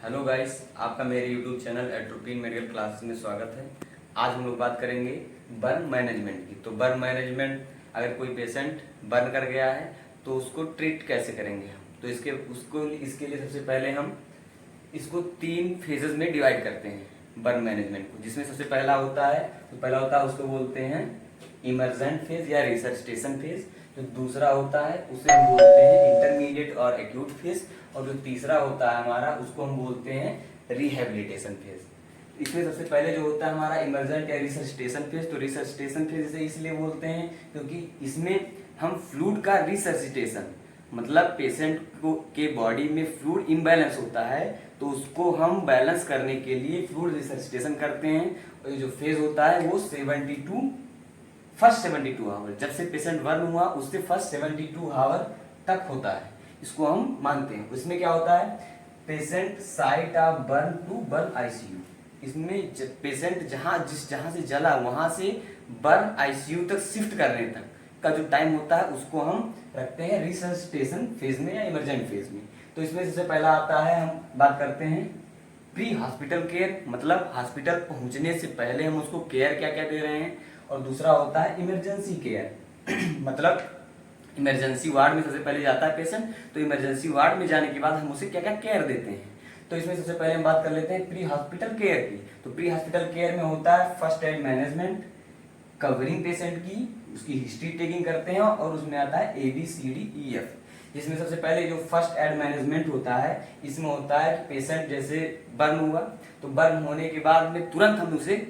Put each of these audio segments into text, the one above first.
Hello guys, आपका मेरे YouTube channel atropine medical classes में स्वागत है। आज हम लोग बात करेंगे बर्न मैनेजमेंट की। तो बर्न मैनेजमेंट, अगर कोई पेशेंट बर्न कर गया है तो उसको ट्रीट कैसे करेंगे हम। तो इसके लिए सबसे पहले हम इसको 3 फेजेस में डिवाइड करते हैं बर्न मैनेजमेंट को। जिसमें सबसे पहला होता है उसको बोलते हैं इमरजेंट फेज या रिसर्सिटेशन फेज। जो दूसरा होता है उसे हम बोलते हैं इंटरमीडिएट और एक्यूट फेज। और जो तीसरा होता है हमारा उसको हम बोलते हैं रिहेबिलिटेशन फेज। इसमें सबसे पहले जो होता है हमारा इमरजेंट या रिसर्सिटेशन फेज। तो रिसर्सिटेशन फेज इसे इसलिए बोलते हैं क्योंकि इसमें हम फ्लूइड का रिसर्सिटेशन, मतलब पेशेंट को के बॉडी में फ्लूइड इम्बैलेंस होता है तो उसको हम बैलेंस करने के लिए फ्लूइड रिसर्सिटेशन करते हैं। और ये जो फेज होता है वो फर्स्ट 72 आवर, जब से पेशेंट बर्न हुआ उससे फर्स्ट 72 आवर तक होता है, इसको हम मानते हैं। इसमें क्या होता है, patient site of burn to burn ICU. इसमें पेशेंट जहां से जला वहां से बर्न आईसीयू तक शिफ्ट करने तक का जो टाइम होता है उसको हम रखते हैं रिसर्सिटेशन फेज में या इमरजेंट फेज में। तो इसमें सबसे पहला आता है, हम बात करते हैं प्री हॉस्पिटल केयर, मतलब हॉस्पिटल पहुंचने से पहले हम उसको केयर क्या क्या दे रहे हैं। और दूसरा होता है इमरजेंसी केयर मतलब इमरजेंसी वार्ड में सबसे पहले जाता है पेशेंट, तो इमरजेंसी वार्ड में जाने के बाद हम उसे क्या क्या केयर देते हैं। तो इसमें सबसे पहले हम बात कर लेते हैं प्री हॉस्पिटल केयर की। तो प्री हॉस्पिटल केयर में होता है first aid management, covering patient की, उसकी हिस्ट्री टेकिंग करते हैं और उसमें आता है ABCDEF। जिसमें सबसे पहले जो फर्स्ट एड मैनेजमेंट होता है इसमें होता है कि पेशेंट जैसे बर्न हुआ तो बर्न होने के बाद में तुरंत हम उसे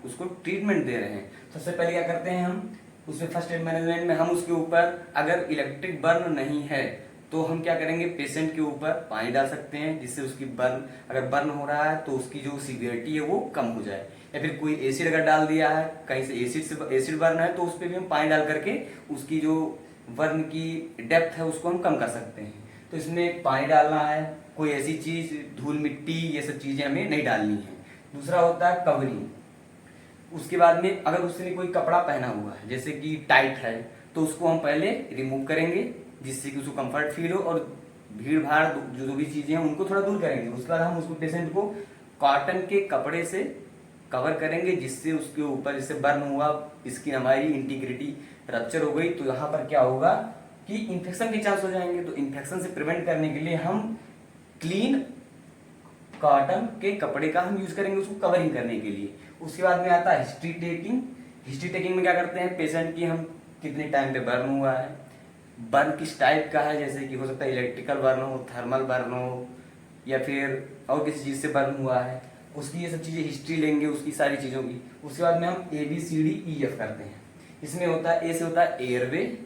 उसको ट्रीटमेंट दे रहे हैं। सबसे पहले क्या करते हैं हम उसमें फर्स्ट एड मैनेजमेंट में हम उसके ऊपर, अगर इलेक्ट्रिक बर्न नहीं है तो हम क्या करेंगे, पेशेंट के ऊपर पानी डाल सकते हैं जिससे उसकी अगर बर्न हो रहा है तो उसकी जो सीवियरिटी है वो कम हो जाए। या फिर कोई एसिड अगर डाल दिया है, कहीं से एसिड बर्न है तो उस पर भी हम पानी डाल करके उसकी जो बर्न की डेप्थ है उसको हम कम कर सकते हैं। तो इसमें पानी डालना है, कोई ऐसी चीज धूल मिट्टी ये सब चीजें हमें नहीं डालनी है। दूसरा होता है कवरिंग। उसके बाद में अगर उसने कोई कपड़ा पहना हुआ है जैसे कि टाइट है तो उसको हम पहले रिमूव करेंगे जिससे कि उसको कंफर्ट फील हो और भीड़ भाड़ जो भी चीजें हैं उनको थोड़ा दूर करेंगे। उसके बाद हम उसको पेशेंट को कॉटन के कपड़े से कवर करेंगे जिससे उसके ऊपर जैसे बर्न हुआ स्किन हमारी इंटीग्रिटी रप्चर हो गई तो यहाँ पर क्या होगा कि इन्फेक्शन के चांस हो जाएंगे। तो इन्फेक्शन से प्रिवेंट करने के लिए हम क्लीन कॉटन के कपड़े का हम यूज करेंगे उसको कवरिंग करने के लिए। उसके बाद में आता है हिस्ट्री टेकिंग। हिस्ट्री टेकिंग में क्या करते हैं, पेशेंट की हम कितने टाइम पे बर्न हुआ है, बर्न किस टाइप का है, जैसे कि हो सकता है इलेक्ट्रिकल बर्न हो, थर्मल बर्न हो या फिर और किसी चीज से बर्न हुआ है, उसकी ये सब चीजें हिस्ट्री लेंगे उसकी सारी चीजों की। उसके बाद में हम ABCDEF करते हैं। इसमें होता है ए से होता है एयरवे,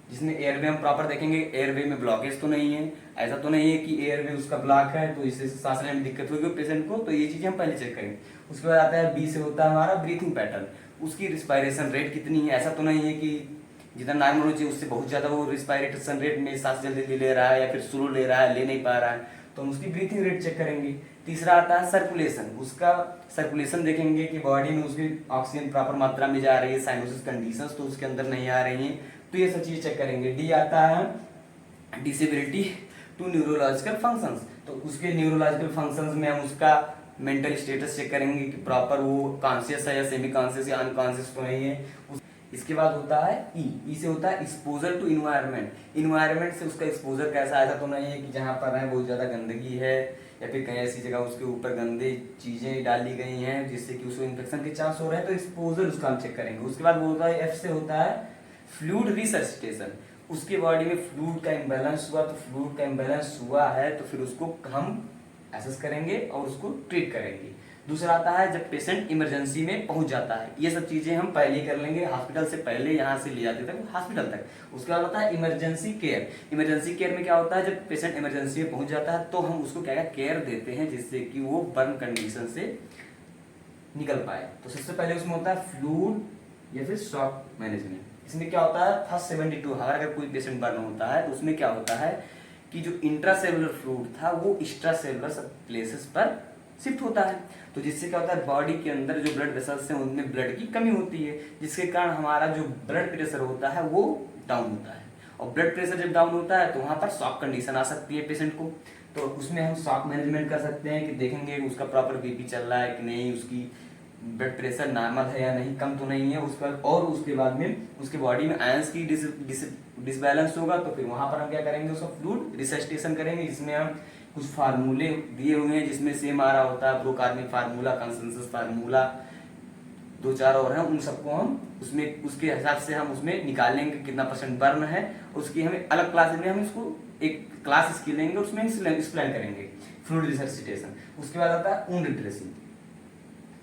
जिसमें एयरवे हम प्रॉपर देखेंगे एयरवे में ब्लॉकेज तो नहीं है, ऐसा तो नहीं है कि एयरवे उसका ब्लॉक है तो इससे सांस लेने में दिक्कत होगी पेशेंट को, तो ये चीजें हम पहले चेक करेंगे। उसके बाद आता है B से होता है हमारा ब्रीथिंग पैटर्न, उसकी रिस्पायरेशन रेट कितनी है। ऐसा तो नहीं है कि जितना नॉर्मल होना चाहिए उससे बहुत ज्यादा वो रिस्पायरेशन रेट में सांस जल्दी ले रहा है या फिर स्लो ले रहा है, ले नहीं पा रहा है, तो हम उसकी ब्रीथिंग रेट चेक करेंगे। तीसरा आता है सर्कुलेशन, उसका सर्कुलेशन देखेंगे कि बॉडी में उसकी ऑक्सीजन प्रॉपर मात्रा में जा रही है, साइनोसिस कंडीशंस तो उसके अंदर नहीं आ रही हैं, तो ये सब चीज चेक करेंगे। D आता है डिसेबिलिटी टू न्यूरोलॉजिकल फंक्शंस, तो उसके न्यूरोलॉजिकल फंक्शंस में हम उसका मेंटल स्टेटस चेक करेंगे कि प्रॉपर वो कॉन्शियस है या सेमी कॉन्शियस या अनकॉन्शियस तो नहीं है। इसके बाद होता है ई से होता है एक्सपोजर टू इन्वायरमेंट। इन्वायरमेंट से उसका एक्सपोजर कैसा, ऐसा तो नहीं है कि जहाँ पर है बहुत ज्यादा गंदगी है या फिर कहीं ऐसी जगह उसके ऊपर गंदे चीजें डाली गई हैं जिससे कि उसको इन्फेक्शन के चांस हो रहे हैं, तो एक्सपोजर उसका हम चेक करेंगे। उसके बाद वो होता है F से होता है फ्लूइड रिसर्सिटेशन, उसके बॉडी में फ्लूइड का इम्बैलेंस हुआ, तो फ्लूइड का इम्बैलेंस हुआ है तो फिर उसको हम एसेस करेंगे और उसको ट्रीट करेंगे। दूसरा आता है जब पेशेंट इमरजेंसी में पहुंच जाता है, ये सब चीजें हम पहले कर लेंगे हॉस्पिटल से पहले, यहाँ से ले जाते थे हॉस्पिटल तक। उसके बाद होता है इमरजेंसी केयर। इमरजेंसी केयर में क्या होता है, जब पेशेंट इमरजेंसी में पहुंच जाता है तो हम उसको क्या केयर देते हैं जिससे कि वो बर्न कंडीशन से निकल पाए। तो सबसे पहले उसमें होता है फ्लूइड या फिर शॉक मैनेजमेंट। इसमें क्या होता है, फर्स्ट 72 आवर अगर कोई पेशेंट बर्न होता है तो उसमें क्या होता है कि जो इंट्रासेलुलर फ्लूइड था वो एक्स्ट्रासेलुलर प्लेसेस पर शिफ्ट होता है, तो जिससे क्या होता है बॉडी के अंदर जो ब्लड वेसल्स हैं उनमें ब्लड की कमी होती है, जिसके कारण हमारा जो ब्लड प्रेशर होता है वो डाउन होता है। और ब्लड प्रेशर जब डाउन होता है तो वहां पर शॉक कंडीशन आ सकती है पेशेंट को। तो उसमें हम शॉक मैनेजमेंट कर सकते हैं कि देखेंगे उसका प्रॉपर बीपी चल रहा है कि नहीं, उसकी ब्लड प्रेशर नॉर्मल है या नहीं, कम तो नहीं है उसका, और उसके बाद में उसके बॉडी में आयंस की डिसबैलेंस होगा तो फिर वहां पर हम क्या करेंगे, उसका फ्लूइड रिसस्टेशन करेंगे, जिसमें हम कुछ फार्मूले दिए हुए हैं जिसमें सेम आ रहा होता है, ब्रोकार्मिक फार्मूला, कंसेंसस फार्मूला, 2-4 और हैं, उन सबको हम उसमें उसके हिसाब से हम उसमें निकालेंगे कितना परसेंट बर्न है। उसकी हमें अलग क्लास में हम इसको एक क्लास इसकी लेंगे, उसमें एक्सप्लेन करेंगे फ्लूइड रिसस्टेशन। उसके बाद आता है वुंड ड्रेसिंग।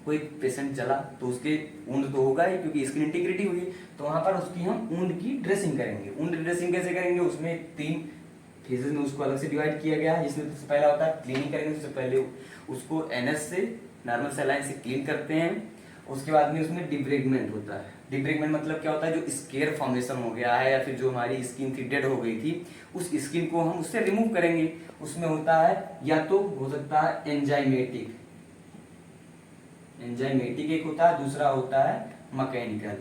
कोई पेशेंट जला तो उसके वुंड तो होगा ही क्योंकि स्किन इंटीग्रिटी हुई, तो वहां पर उसकी हम वुंड की ड्रेसिंग करेंगे। वुंड ड्रेसिंग कैसे करेंगे, उसमें 3 फेजेस में उसको अलग से डिवाइड किया गया है, जिसमें सबसे पहला होता है क्लीनिंग करेंगे। सबसे पहले उसको एनएस से, नॉर्मल सलाइन से क्लीन करते हैं। उसके बाद में उसमें डिब्रेगमेंट होता है। डिब्रेगमेंट मतलब क्या होता है, जो स्केर फॉर्मेशन हो गया है या फिर जो हमारी स्किन थी डेड हो गई थी, उस स्किन को हम उससे रिमूव करेंगे। उसमें होता है या तो हो सकता है एंजाइमेटिक एक होता है, दूसरा होता है मैकेनिकल।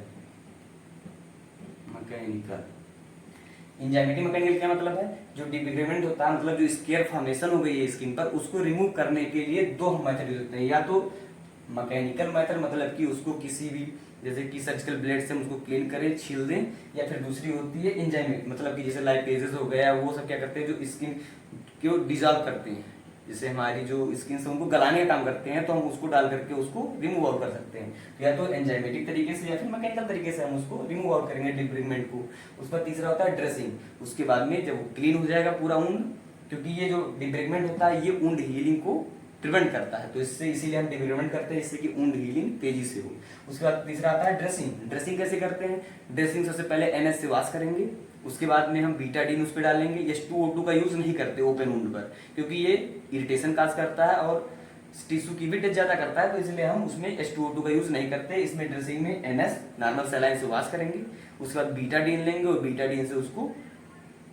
एंजाइमेटिक मैकेनिकल क्या मतलब है, जो डिब्रेगमेंट होता है मतलब जो स्केर फॉर्मेशन हो गई है स्किन पर, उसको रिमूव करने के लिए 2 मेथड यूज होते हैं। या तो मैकेनिकल मेथड मतलब कि उसको किसी भी जैसे कि सर्जिकल ब्लेड से हम उसको क्लीन करें, छील दें, या फिर दूसरी होती है एंजाइमेटिक मतलब कि जैसे लाइपेजेस हो गया, वो सब क्या करते हैं, जो स्किन को डिजॉल्व करते हैं, जैसे हमारी जो स्किन से उनको गलाने का काम करते हैं, तो हम उसको डाल करके उसको रिमूव आउट कर सकते हैं। या तो एंजाइमेटिक तरीके से या फिर मैकेनिकल तरीके से हम उसको रिमूव आउट करेंगे डिब्रेगमेंट को। उसका तीसरा होता है ड्रेसिंग। उसके बाद में जब क्लीन हो जाएगा पूरा वुंड, क्योंकि ये जो डिब्रेगमेंट होता है ये वुंड हीलिंग को प्रिवेंट करता है, तो इससे इसीलिए हम डिब्रेगमेंट करते हैं, जिससे कि वुंड हीलिंग तेजी से हो। उसके बाद तीसरा आता है ड्रेसिंग। ड्रेसिंग कैसे करते हैं, ड्रेसिंग सबसे पहले एनएस से वॉश करेंगे, उसके बाद में हम बीटाडीन उस पर डालेंगे। H2O2 का यूज नहीं करते ओपन वुंड पर, क्योंकि ये इरिटेशन काज करता है और टिश्यू की भी डेथ ज्यादा करता है, तो इसलिए हम उसमें H2O2 का यूज नहीं करते। इसमें ड्रेसिंग में एनएस नॉर्मल सलाइन से वॉश करेंगे, उसके बाद बीटाडीन लेंगे और बीटाडीन से उसको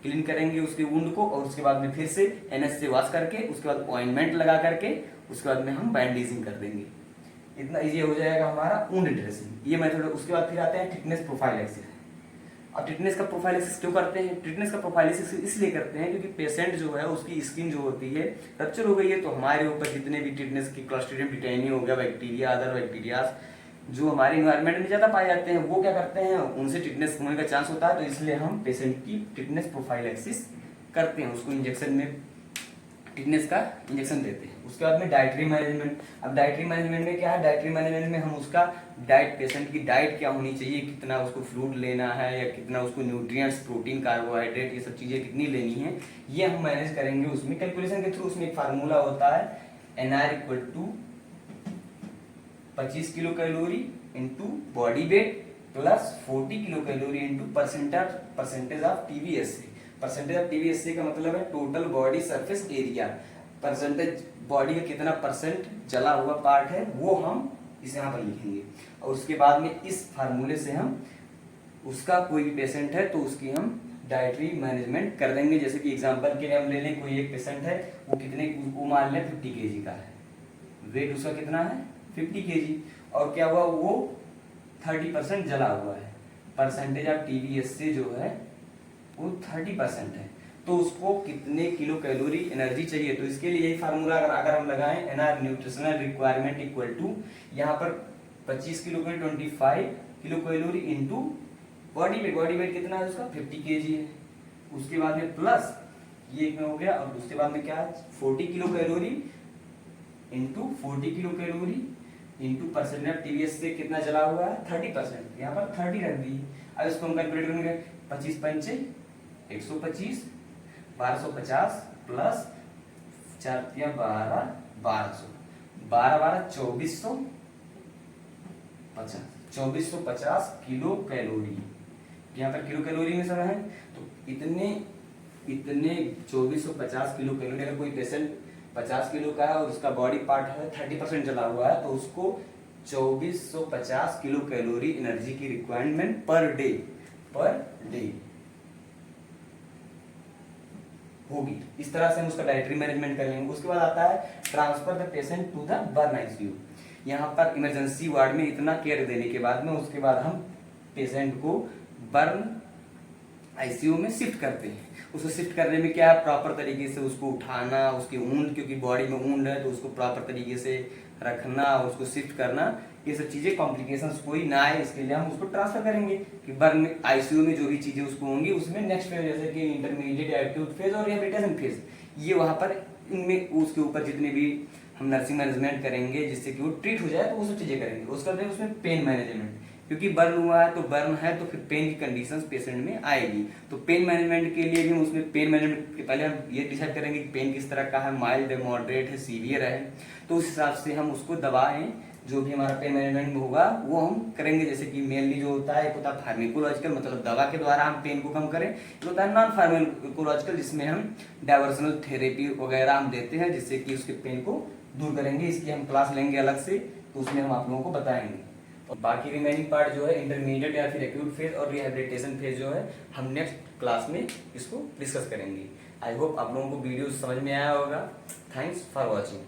क्लीन करेंगे उसके वुंड को, और उसके बाद में फिर से एनएस से वॉश करके उसके बाद ऑइंटमेंट लगा करके उसके बाद में हम बैंडेजिंग कर देंगे। इतना इजी हो जाएगा हमारा वुंड ड्रेसिंग, ये मेथड। उसके बाद फिर आते हैं थिकनेस प्रोफाइलेक्सिस। अब थिकनेस का प्रोफाइलेक्सिस क्यों करते हैं, थिकनेस का प्रोफाइलेक्सिस इसलिए करते हैं क्योंकि पेशेंट जो है उसकी स्किन जो होती है रप्चर हो गई है, तो हमारे ऊपर जितने भी थिकनेस की क्लॉस्ट्रिडियम टिटेनियम हो गया, बैक्टीरिया, अदर बैक्टीरिया जो हमारे इन्वायरमेंट में ज्यादा पाए जाते हैं, वो क्या करते हैं, उनसे टिकनेस होने का चांस होता है, तो इसलिए हम पेशेंट की टिकनेस प्रोफाइलेक्सिस करते हैं, उसको इंजेक्शन में टिकनेस का इंजेक्शन देते हैं। उसके बाद में डाइटरी मैनेजमेंट। अब डाइटरी मैनेजमेंट में क्या है, डाइटरी मैनेजमेंट में हम उसका डाइट, पेशेंट की डाइट क्या होनी चाहिए, कितना उसको फ्रूट लेना है या कितना उसको न्यूट्रिएंट्स, प्रोटीन, कार्बोहाइड्रेट, ये सब चीजें कितनी लेनी है, ये हम मैनेज करेंगे उसमें कैलकुलेशन के थ्रू। उसमें एक फार्मूला होता है NR = 25 kilo calorie into body weight plus 40 kilo calorie into percentage of TVSA। Percentage of TVSA का मतलब है total body surface area, percentage body का कितना परसेंट जला हुआ पार्ट है वो हम इस यहाँ पर लिखेंगे। और उसके बाद में इस फार्मूले से हम उसका कोई भी पेशेंट है तो उसकी हम डाइटरी मैनेजमेंट कर देंगे। जैसे कि एग्जांपल के लिए हम ले लें, कोई एक पेशेंट है, वो कितने, वो मान लें 50 kg का है, वेट उसका कितना है 50 kg, और क्या हुआ, वो 30% जला हुआ है, परसेंटेज ऑफ TVSA जो है वो 30% है, तो उसको कितने किलो कैलोरी एनर्जी चाहिए। तो इसके लिए यही फार्मूला अगर हम लगाएं, NR nutritional requirement equal to, यहाँ पर 25 kilo calorie 25 kilo calorie into body weight कितना है उसका 50 kg है, उसके बाद में प्लस ये एक में हो गया, और उसके बाद में क्या है 40 kilo calorie into 40 kilo calorie into percent of TVSA कितना जला हुआ है 30%, यहाँ पर 30 रख दी। अब इसको हम कैलकुलेट करेंगे, 25 पंचे 125, 1250 प्लस 4 12 1200, 12 12 2450 किलो कैलोरी, यहाँ पर किलो कैलोरी में सब है, तो इतने 2450 किलो कैलोरी। अगर कोई पेशेंट 50 किलो का है और उसका बॉडी पार्ट है 30% जला हुआ है, तो उसको 2450 किलो कैलोरी एनर्जी की रिक्वायरमेंट पर डे होगी। इस तरह से हम उसका डाइटरी मैनेजमेंट कर लेंगे। उसके बाद आता है transfer the patient to the burn ICU। यहाँ पर इमरजेंसी वार्ड में इतना केयर देने के बाद में उसके बाद हम पेशेंट को बर्न आईसीयू में शिफ्ट करते हैं। उसको शिफ्ट करने में क्या है, प्रॉपर तरीके से उसको उठाना, उसकी ऊंड, क्योंकि बॉडी में ऊंड है तो उसको प्रॉपर तरीके से रखना और उसको शिफ्ट करना, ये सब चीज़ें कॉम्प्लिकेशंस कोई ना आए इसके लिए हम उसको ट्रांसफर करेंगे कि बर्न आईसीयू में जो भी चीज़ें उसको होंगी उसमें नेक्स्ट फेज जैसे कि इंटरमीडिएट, एक्यूट फेज और रिहेबिलिटेशन फेज, ये वहाँ पर इनमें उसके ऊपर जितने भी हम नर्सिंग मैनेजमेंट करेंगे जिससे कि वो ट्रीट हो जाए तो वो सब चीज़ें करेंगे। उसका बाद उसमें पेन मैनेजमेंट, क्योंकि बर्न हुआ है तो बर्न है तो फिर पेन की कंडीशंस पेशेंट में आएगी, तो पेन मैनेजमेंट के लिए भी हम उसमें पेन मैनेजमेंट के पहले हम ये डिसाइड करेंगे कि पेन किस तरह का है, माइल्ड है, मॉडरेट है, सीवियर है, तो उस हिसाब से हम उसको दवाएं जो भी हमारा पेन मैनेजमेंट में होगा वो हम करेंगे। जैसे कि मेनली जो होता है एक होता है फार्मेकोलॉजिकल, मतलब दवा के द्वारा हम पेन को कम करें, एक होता है नॉन फार्मेकोलॉजिकल जिसमें हम डाइवर्सनल थेरेपी वगैरह हम देते हैं जिससे कि उसके पेन को दूर करेंगे। इसकी हम क्लास लेंगे अलग से, तो उसमें हम आप लोगों को बताएंगे। और बाकी रिमेनिंग पार्ट जो है इंटरमीडिएट या फिर एक्यूट फेज और रिहेबिलिटेशन फेज जो है हम नेक्स्ट क्लास में इसको डिस्कस करेंगे। आई होप आप लोगों को वीडियो समझ में आया होगा। Thanks for watching.